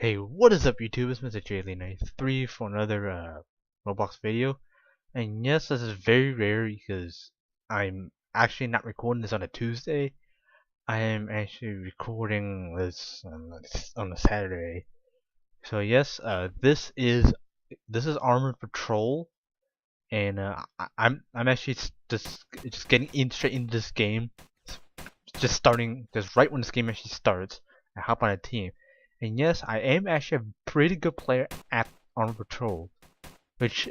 Hey, what is up YouTube? It's Mr. JLey93 for another Roblox video. And yes, this is very rare because I'm actually not recording this on a Tuesday. I am actually recording this on a Saturday. So yes, this is Armored Patrol, and I'm actually just getting straight into this game, just starting just right when this game actually starts. I hop on a team. And yes, I am actually a pretty good player at Armored Patrol, which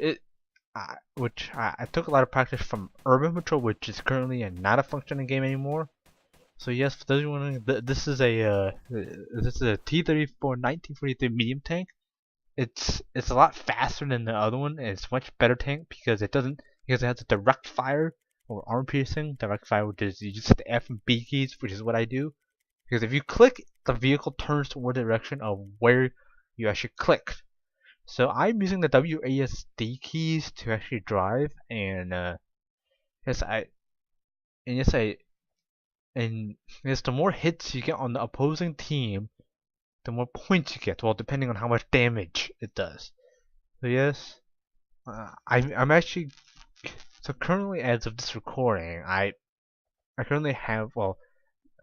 I took a lot of practice from Urban Patrol, which is currently not a functioning game anymore. So yes, for those of you wondering, this is a T-34 1943 medium tank. It's a lot faster than the other one, and it's a much better tank because it has a direct fire or armor piercing direct fire, which is you just hit the F and B keys, which is what I do. Because if you click, the vehicle turns toward the direction of where you actually clicked. So I'm using the WASD keys to actually drive, and yes, I and yes, I and yes, the more hits you get on the opposing team, the more points you get. Well, depending on how much damage it does. So yes, I'm actually currently, as of this recording, I currently have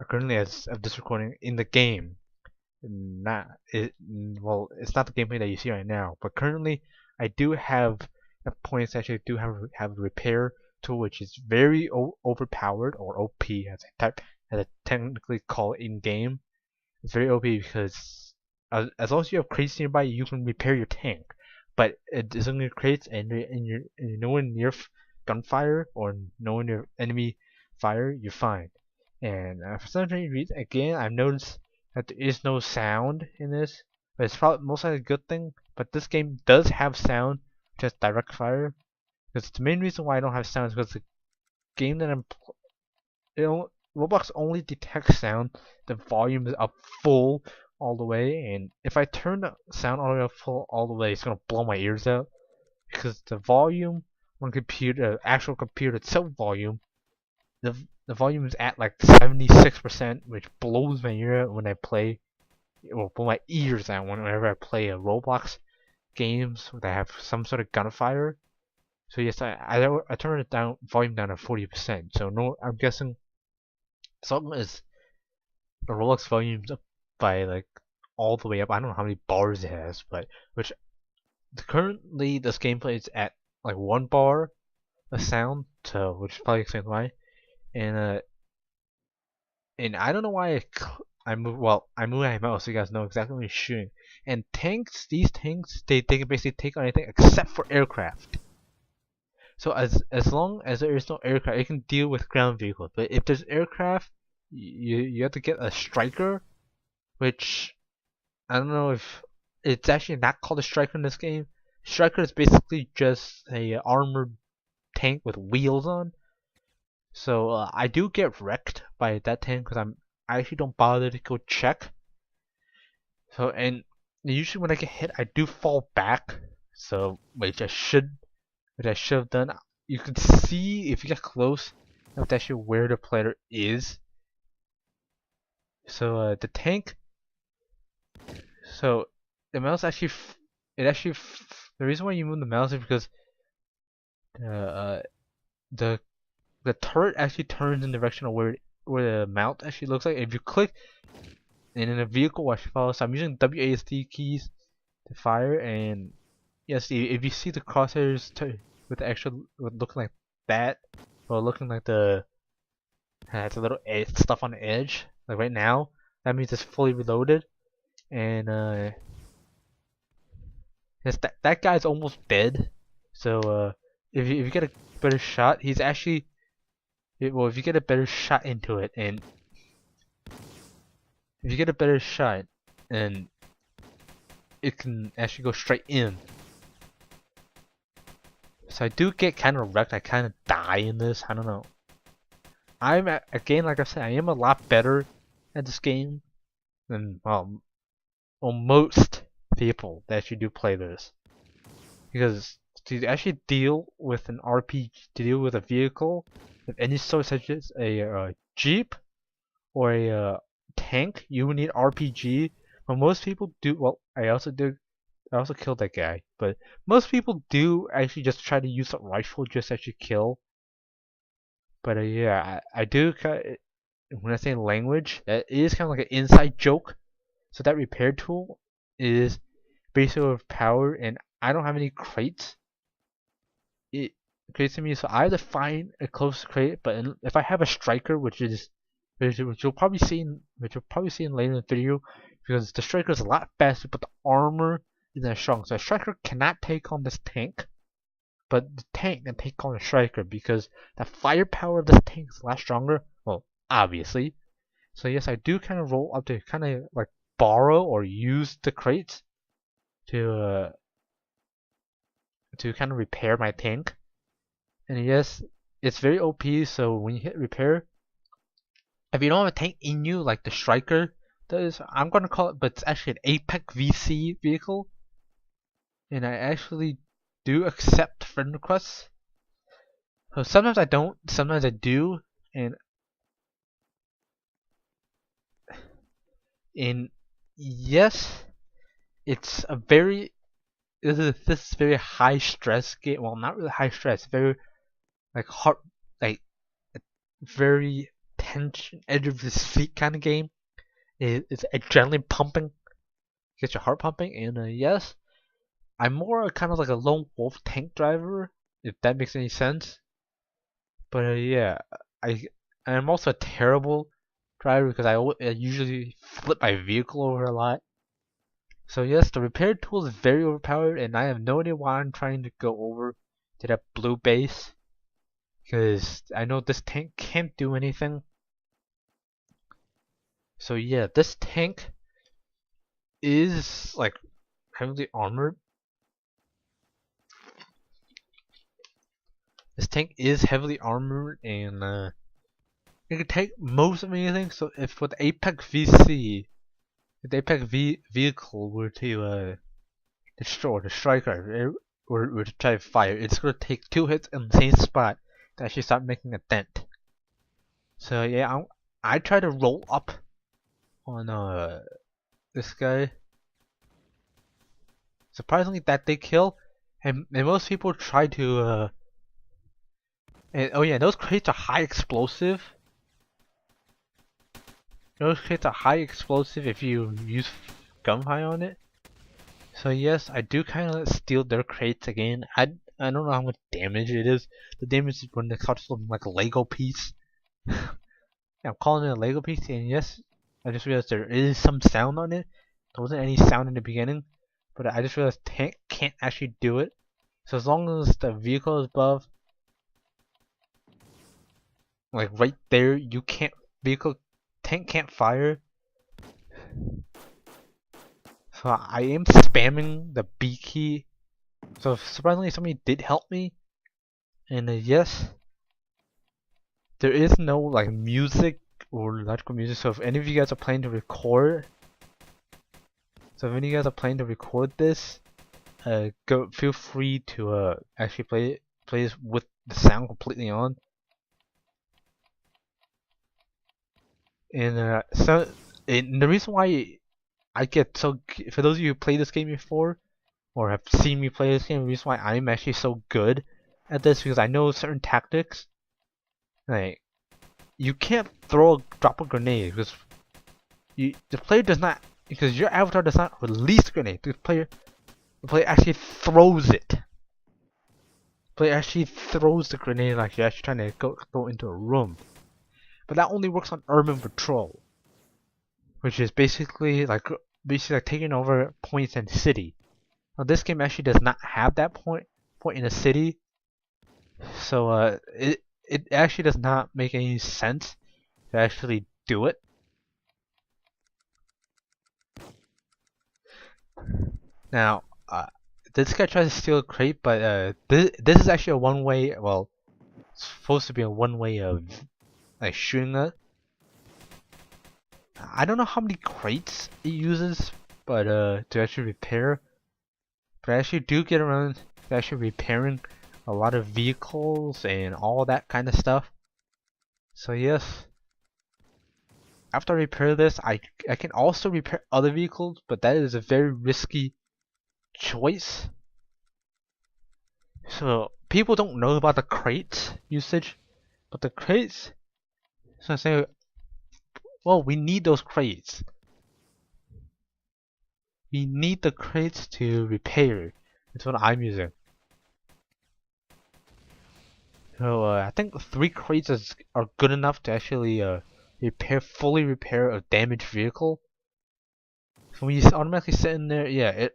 currently as of this recording in the game. Not it well, it's not the gameplay that you see right now, but currently I do have points. Actually do have a repair tool, which is very overpowered, or OP as I technically call it in game. It's very OP because as long as you have crates nearby, you can repair your tank, but it isn't your crates and you're nowhere near gunfire or nowhere near enemy fire, you're fine. And for some reason, again, I've noticed that there is no sound in this, but it's probably most likely a good thing. But this game does have sound, just direct fire. Because the main reason why I don't have sound is because the game that Roblox only detects sound. The volume is up full all the way, and if I turn the sound all the way up full all the way, it's gonna blow my ears out. Because the volume on computer, actual computer itself volume, the the volume is at like 76%, which blows my ear out when I play. It will blow my ears out whenever I play a Roblox games that have some sort of gunfire. So yes, I turn it down volume down to 40%. So no, I'm guessing something is the Roblox volume's up by like all the way up. I don't know how many bars it has, but which currently this gameplay is at like 1 bar of sound, so which probably explains why. And and I don't know why I move. Well, I move my mouse so you guys know exactly when you're shooting. And tanks, these tanks, they can basically take on anything except for aircraft. So as long as there is no aircraft, it can deal with ground vehicles. But if there's aircraft, you have to get a striker, which I don't know if it's actually not called a striker in this game. Striker is basically just a armored tank with wheels on. So I do get wrecked by that tank because I actually don't bother to go check. So and usually when I get hit, I do fall back. So which I should have done. You can see if you get close, that's actually where the player is. So the tank. So the mouse actually, the reason why you move the mouse is because the the turret actually turns in the direction of where the mount actually looks like. If you click, and then the vehicle will actually follow. So I'm using WASD keys to fire, and yes, if you see the crosshairs with the extra, with looking like that, or looking like the has a little stuff on the edge, like right now, that means it's fully reloaded. And yes, that guy's almost dead. So if you get a better shot, he's actually well, if you get a better shot into it, and if you get a better shot, and it can actually go straight in. So I do get kind of wrecked. I kind of die in this. I don't know. Again, like I said, I am a lot better at this game than well most people that actually do play this. Because to actually deal with an RPG, to deal with a vehicle of any sort, such as a jeep or a tank, you would need RPG. But most people do. Well, I also did. I also killed that guy. But most people do actually just try to use a rifle just to actually kill. But yeah, I do. When I say language, that is kind of like an inside joke. So that repair tool is basically overpowered, and I don't have any crates. It creates to me, so I have to find a close crate. But if I have a striker, which you'll probably see in later in the video, because the striker is a lot faster, but the armor isn't as strong. So a striker cannot take on this tank, but the tank can take on a striker because the firepower of this tank is a lot stronger. Well, obviously. So yes, I do kind of roll up to kind of like borrow or use the crates to kind of repair my tank. And yes, it's very OP. So when you hit repair, if you don't have a tank in you like the striker does, I'm gonna call it, but it's actually an Apex VC vehicle, and I actually do accept friend requests. So sometimes I don't, sometimes I do, and yes, it's a very this very high stress game. Well, not really high stress, very like hard, like very tension, edge of the seat kind of game. It's adrenaline pumping, gets your heart pumping, and yes, I'm more kind of like a lone wolf tank driver, if that makes any sense. But yeah, I I'm also a terrible driver because I usually flip my vehicle over a lot. So yes, the repair tool is very overpowered, and I have no idea why I'm trying to go over to that blue base, because I know this tank can't do anything. So yeah, this tank is like heavily armored. This tank is heavily armored, and it can take most of anything. So if with Apex VC, if the Apex vehicle were to destroy the striker or to try to fire, it's gonna take 2 hits in the same spot to actually start making a dent. So yeah, I try to roll up on this guy. Surprisingly, that did kill, and most people try to and oh yeah, those crates are high explosive. Those crates are high explosive if you use gunfire on it. So yes, I do kind of steal their crates again. I don't know how much damage it is. The damage is when it comes from like a Lego piece. Yeah, I'm calling it a Lego piece, and yes, I just realized there is some sound on it. There wasn't any sound in the beginning, but I just realized tank can't actually do it. So as long as the vehicle is above, like right there, you can't tank can't fire. So I am spamming the B key. So surprisingly, somebody did help me, and yes, there is no like music or electrical music. So if any of you guys are planning to record, this, feel free to actually play this with the sound completely on. And and the reason why I get so, for those of you who played this game before or have seen me play this game, the reason why I'm actually so good at this because I know certain tactics. Like you can't drop a grenade because the player does not, because your avatar does not release the grenade. The player actually throws it. The player actually throws the grenade like you're actually trying to go into a room. But that only works on urban patrol, which is basically like taking over points in the city. Now this game actually does not have that point in the city, so it actually does not make any sense to actually do it. Now, this guy tries to steal a crate, but this is actually a one-way. Well, it's supposed to be a one-way of like shooting it. I don't know how many crates it uses, but to actually repair. But I actually do get around to actually repairing a lot of vehicles and all that kind of stuff. So yes. after I repair this, I can also repair other vehicles, but that is a very risky choice. So people don't know about the crates usage, but the crates. So I say, well, we need those crates. We need the crates to repair. That's what I'm using. So I think 3 crates are good enough to actually fully repair a damaged vehicle. So when you automatically sit in there, yeah,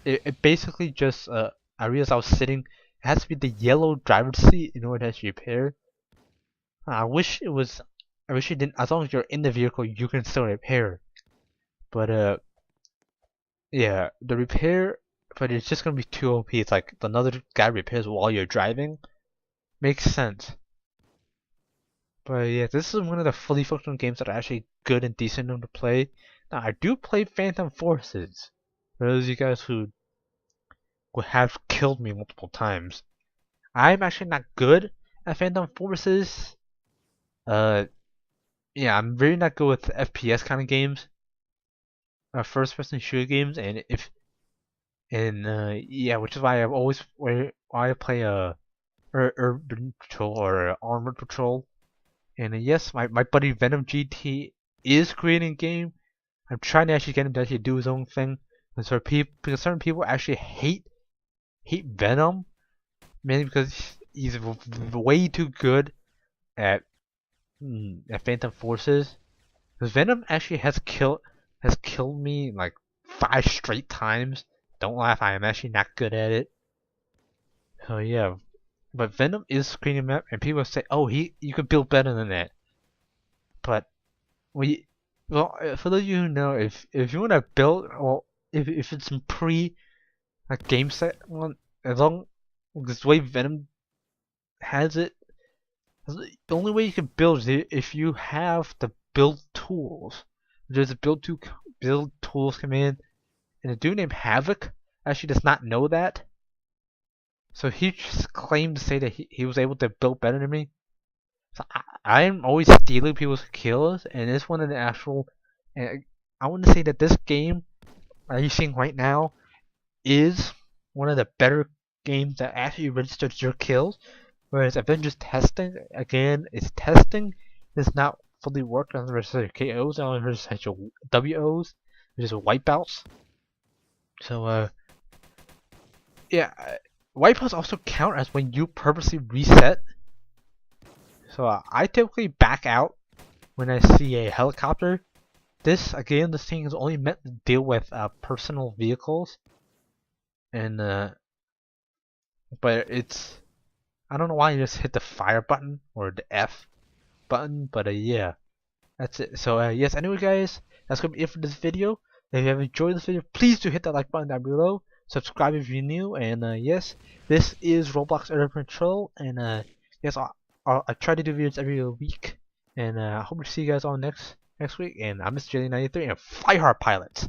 it basically just I realized I was sitting. It has to be the yellow driver's seat in order to actually repair. I wish it was. I wish it didn't. As long as you're in the vehicle, you can still repair. But yeah, the repair, but it's just gonna be too OP. It's like another guy repairs while you're driving. Makes sense. But yeah, this is one of the fully functional games that are actually good and decent enough to play. Now I do play Phantom Forces. For those of you guys who have killed me multiple times, I'm actually not good at Phantom Forces. Yeah, I'm really not good with FPS kind of games, first-person shooter games, yeah, which is why I play Urban Patrol or Armored Patrol. And yes, my buddy Venom GT is creating a game. I'm trying to actually get him to actually do his own thing. And so because certain people actually hate Venom, mainly because he's way too good at Phantom Forces. Because Venom actually has killed me like 5 straight times. Don't laugh, I am actually not good at it. So yeah, but Venom is creating a map, and people say, "Oh, you could build better than that." But for those of you who know, if you want to build, well, if it's in pre like game set, well, as long this way Venom has it, the only way you can build is if you have the build tools. There's a build tools command, and a dude named Havoc actually does not know that. So he just claimed to say that he was able to build better than me. So I'm always stealing people's kills, and this one in the actual. And I want to say that this game are you seeing right now is one of the better games that actually registers your kills. Whereas Avengers testing, again, it's testing. It's not fully worked on the register KOs, it only registers your WOs, which is wipeouts. So yeah, wipeouts also count as when you purposely reset. So I typically back out when I see a helicopter. This thing is only meant to deal with personal vehicles, and but I don't know why you just hit the fire button or the F button, but yeah, that's it. So yes, anyway guys, that's gonna be it for this video. If you have enjoyed this video, please do hit that like button down below. Subscribe if you're new, and yes, this is Roblox Urban Patrol, and yes, I try to do videos every week, and I hope to see you guys all next week. And I'm Mr. Jelly93 and Fly Hard Pilots.